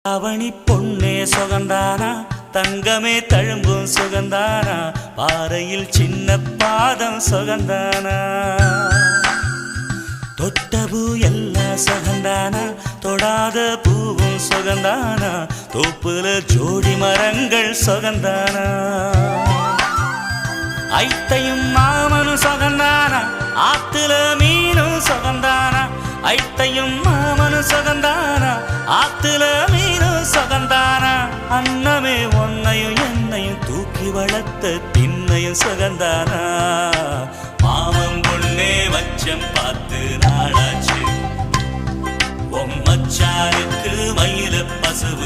அவனி பொன்னே சுகந்தானா, தங்கமே தழும்பும் சுகந்தானா, பாறையில் சின்ன பாதம் சுகந்தானா, தொட்ட பூ எல்லாம் சுகந்தானா, தொடாத பூவும் சுகந்தானா, தோப்புல ஜோடி மரங்கள் சுகந்தானா, ஐத்தையும் மாமனும் சுகந்தானா, ஆத்துல மீனும் சுகந்தானா, ஐத்தையும் மாமனும் சுகந்தானா, ஆத்துல மீனும் சுகந்தானா, அன்னமே ஒன்னையும் என்னையும் தூக்கி வளர்த்த திண்ணையும் சுகந்தானா, மாமன் பொண்ணே வச்சம் பார்த்து நாளாச்சு, மச்சானுக்கு மயில பசுவ